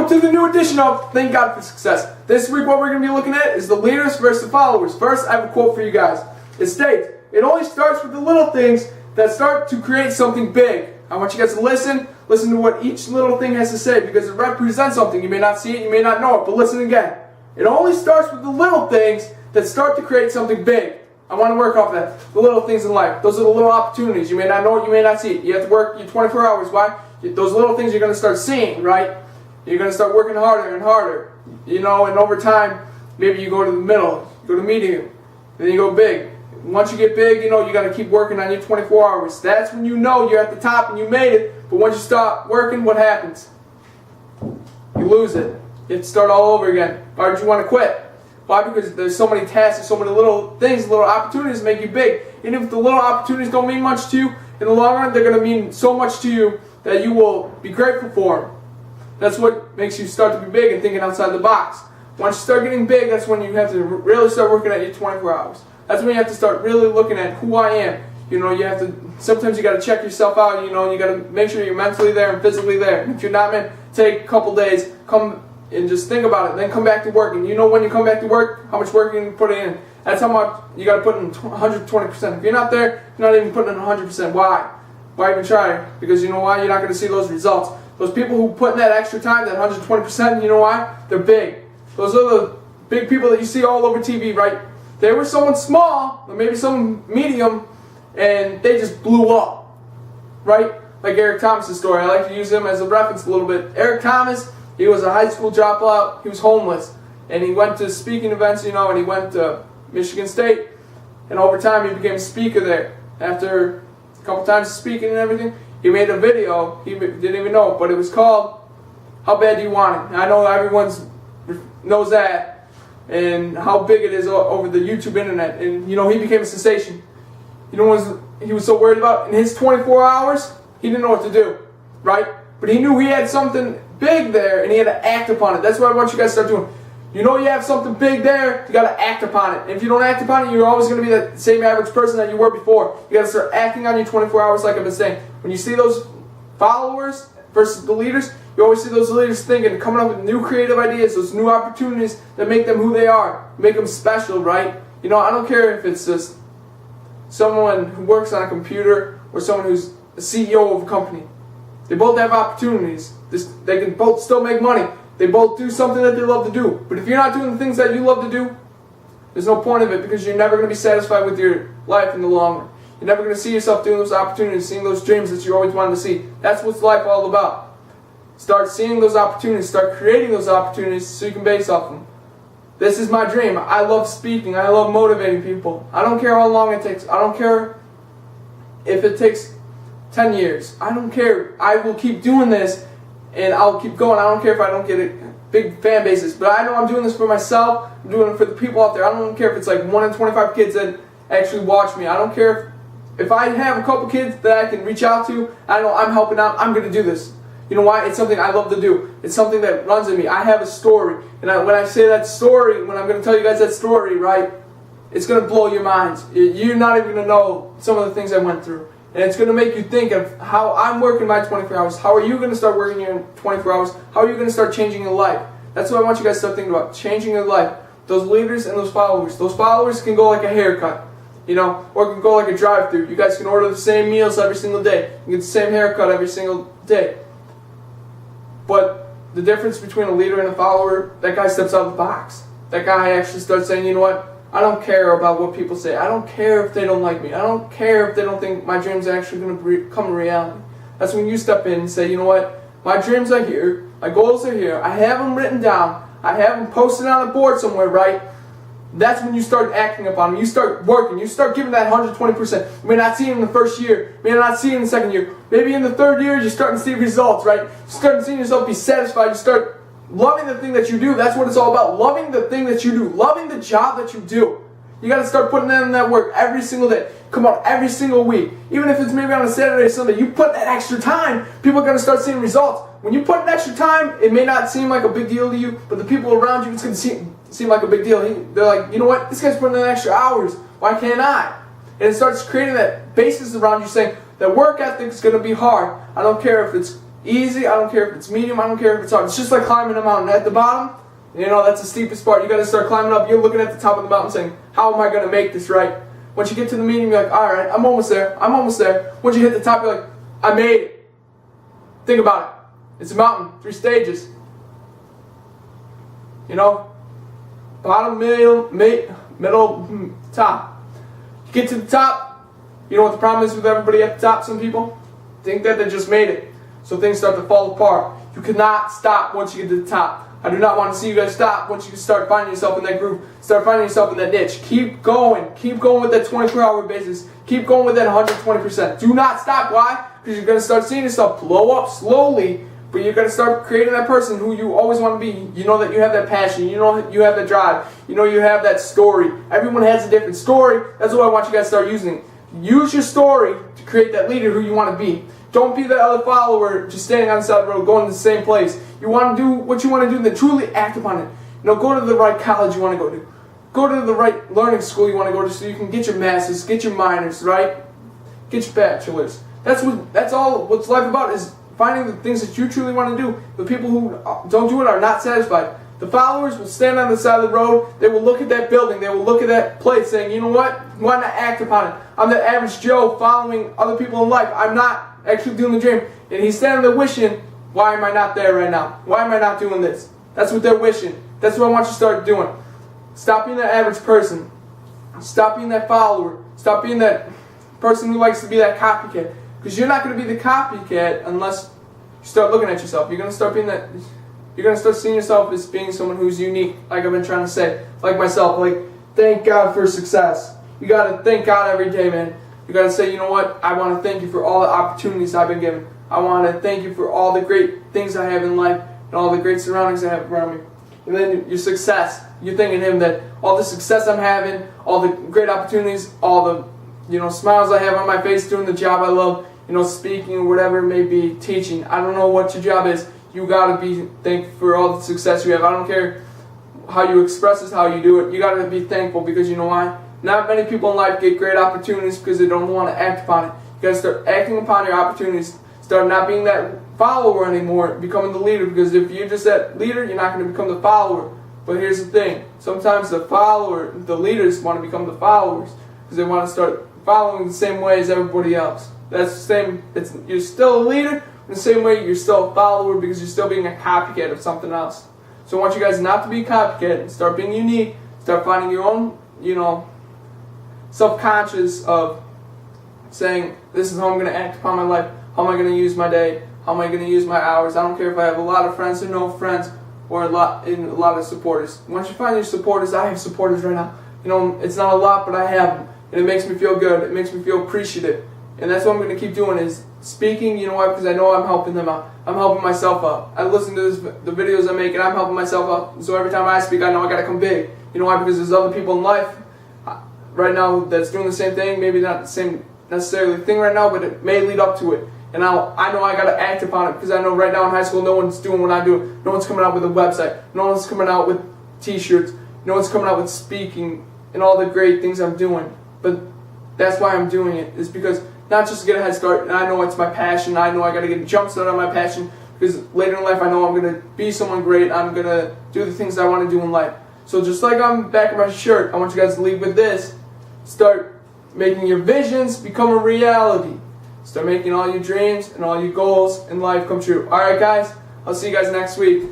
to the new edition of Thank God for Success. This week what we're going to be looking at is the leaders versus the followers. First, I have a quote for you guys. It states, "It only starts with the little things that start to create something big." I want you guys to listen to what each little thing has to say because it represents something. You may not see it, you may not know it, but listen again. It only starts with the little things that start to create something big. I want to work off that. The little things in life. Those are the little opportunities. You may not know it, you may not see it. You have to work your 24 hours. Why? Those little things you're going to start seeing, right? You're going to start working harder and harder. You know, and over time, maybe you go to the middle, you go to medium, then you go big. Once you get big, you know, you got to keep working on your 24 hours. That's when you know you're at the top and you made it. But once you stop working, what happens? You lose it. You have to start all over again. Why would you want to quit? Why? Because there's so many tasks, so many little things, little opportunities make you big. And if the little opportunities don't mean much to you, in the long run, they're going to mean so much to you that you will be grateful for them. That's what makes you start to be big and thinking outside the box. Once you start getting big, that's when you have to really start working at your 24 hours. That's when you have to start really looking at who I am. You know, you have to, sometimes you got to check yourself out, you know, and you got to make sure you're mentally there and physically there. And if you're not, man, take a couple days, come and just think about it, then come back to work. And you know when you come back to work, how much work you can put in. That's how much you got to put in 120%. If you're not there, you're not even putting in 100%. Why? Why even try? Because you know why? You're not going to see those results. Those people who put in that extra time, that 120%, you know why? They're big. Those are the big people that you see all over TV, right? They were someone small, or maybe someone medium, and they just blew up, right? Like Eric Thomas' story. I like to use him as a reference a little bit. Eric Thomas, he was a high school dropout. He was homeless, and he went to speaking events, you know, and he went to Michigan State, and over time he became a speaker there. After a couple times of speaking and everything, he made a video. He didn't even know it, but it was called "How Bad Do You Want It?" And I know everyone knows that, and how big it is over the YouTube internet. And you know, he became a sensation. You know what he was so worried about? In his 24 hours, he didn't know what to do, right? But he knew he had something big there, and he had to act upon it. That's what I want you guys to start doing. You know you have something big there, you got to act upon it. And if you don't act upon it, you're always going to be that same average person that you were before. You got to start acting on your 24 hours like I've been saying. When you see those followers versus the leaders, you always see those leaders thinking, coming up with new creative ideas, those new opportunities that make them who they are, make them special, right? You know, I don't care if it's just someone who works on a computer or someone who's a CEO of a company. They both have opportunities. They can both still make money. They both do something that they love to do. But if you're not doing the things that you love to do, there's no point of it because you're never going to be satisfied with your life in the long run. You're never going to see yourself doing those opportunities, seeing those dreams that you always wanted to see. That's what life all about. Start seeing those opportunities. Start creating those opportunities so you can base off them. This is my dream. I love speaking. I love motivating people. I don't care how long it takes. I don't care if it takes 10 years. I don't care. I will keep doing this. And I'll keep going. I don't care if I don't get big fan bases. But I know I'm doing this for myself. I'm doing it for the people out there. I don't care if it's like 1 in 25 kids that actually watch me. I don't care if I have a couple kids that I can reach out to. I know I'm helping out. I'm going to do this. You know why? It's something I love to do. It's something that runs in me. I have a story. And when I say that story, when I'm going to tell you guys that story, right, it's going to blow your minds. You're not even going to know some of the things I went through. And it's going to make you think of how I'm working my 24 hours. How are you going to start working your 24 hours? How are you going to start changing your life? That's what I want you guys to start thinking about. Changing your life. Those leaders and those followers. Those followers can go like a haircut. You know, or it can go like a drive-thru. You guys can order the same meals every single day. You get the same haircut every single day. But the difference between a leader and a follower, that guy steps out of the box. That guy actually starts saying, you know what? I don't care about what people say. I don't care if they don't like me. I don't care if they don't think my dreams are actually going to come to reality. That's when you step in and say, you know what? My dreams are here. My goals are here. I have them written down. I have them posted on a board somewhere, right? That's when you start acting upon them. You start working. You start giving that 120%. You may not see it in the first year. You may not see it in the second year. Maybe in the third year, you're starting to see results, right? You're starting to see yourself be satisfied. You start loving the thing that you do. That's what it's all about. Loving the thing that you do. Loving the job that you do. You got to start putting in that work every single day. Come on, every single week. Even if it's maybe on a Saturday or Sunday, you put that extra time, people are going to start seeing results. When you put in extra time, it may not seem like a big deal to you, but the people around you, it's going to seem like a big deal. They're like, you know what? This guy's putting in extra hours. Why can't I? And it starts creating that basis around you saying that work ethic is going to be hard. I don't care if it's easy. I don't care if it's medium. I don't care if it's hard. It's just like climbing a mountain. At the bottom, that's the steepest part. You got to start climbing up. You're looking at the top of the mountain saying, how am I going to make this right? Once you get to the medium, you're like, all right, I'm almost there. I'm almost there. Once you hit the top, you're like, I made it. Think about it. It's a mountain, 3 stages. Bottom, middle, top. You get to the top, you know what the problem is with everybody at the top? Some people think that they just made it. So things start to fall apart. You cannot stop once you get to the top. I do not want to see you guys stop once you start finding yourself in that groove. Start finding yourself in that niche. Keep going. Keep going with that 24-hour basis. Keep going with that 120%. Do not stop. Why? Because you're going to start seeing yourself blow up slowly, but you're going to start creating that person who you always want to be. You know that you have that passion. You know you have that drive. You know you have that story. Everyone has a different story. That's what I want you guys to start using. Use your story to create that leader who you want to be. Don't be that other follower just standing on the side of the road going to the same place. You want to do what you want to do and then truly act upon it. Go to the right college you want to go to. Go to the right learning school you want to go to so you can get your masters, get your minors, right? Get your bachelors. That's all what's life about, is finding the things that you truly want to do. The people who don't do it are not satisfied. The followers will stand on the side of the road. They will look at that building. They will look at that place saying, you know what? Why not act upon it? I'm the average Joe following other people in life. I'm not actually doing the dream. And he's standing there wishing, why am I not there right now? Why am I not doing this? That's what they're wishing. That's what I want you to start doing. Stop being that average person. Stop being that follower. Stop being that person who likes to be that copycat. Because you're not going to be the copycat unless you start looking at yourself. You're going to start being that. You're going to start seeing yourself as being someone who's unique, like I've been trying to say. Like myself, thank God for success. You got to thank God every day, man. You got to say, you know what? I want to thank you for all the opportunities I've been given. I want to thank you for all the great things I have in life and all the great surroundings I have around me. And then your success. You're thanking Him that all the success I'm having, all the great opportunities, all the smiles I have on my face doing the job I love, speaking or whatever it may be, teaching. I don't know what your job is. You got to be thankful for all the success you have. I don't care how you express it, how you do it. You got to be thankful, because you know why? Not many people in life get great opportunities because they don't want to act upon it. You got to start acting upon your opportunities. Start not being that follower anymore, becoming the leader. Because if you're just that leader, you're not going to become the follower. But here's the thing. Sometimes the leaders want to become the followers because they want to start following the same way as everybody else. That's the same. You're still a leader. In the same way, you're still a follower because you're still being a copycat of something else. So I want you guys not to be a copycat and start being unique. Start finding your own, self-conscious of saying, this is how I'm going to act upon my life. How am I going to use my day? How am I going to use my hours? I don't care if I have a lot of friends or no friends or a lot of supporters. Once you find your supporters, I have supporters right now. It's not a lot, but I have them. And it makes me feel good. It makes me feel appreciative. And that's what I'm going to keep doing, is speaking, because I know I'm helping them out. I'm helping myself out. I listen to the videos I make, and I'm helping myself out. So every time I speak, I know I got to come big. You know why? Because there's other people in life right now that's doing the same thing. Maybe not the same necessarily thing right now, but it may lead up to it. And I know I got to act upon it, because I know right now in high school no one's doing what I do. No one's coming out with a website. No one's coming out with t-shirts. No one's coming out with speaking and all the great things I'm doing. But that's why I'm doing it, is because not just to get a head start, and I know it's my passion. I know I got to get a jump start on my passion, because later in life I know I'm going to be someone great. I'm going to do the things I want to do in life. So just like on the back of my shirt, I want you guys to leave with this. Start making your visions become a reality. Start making all your dreams and all your goals in life come true. Alright guys, I'll see you guys next week.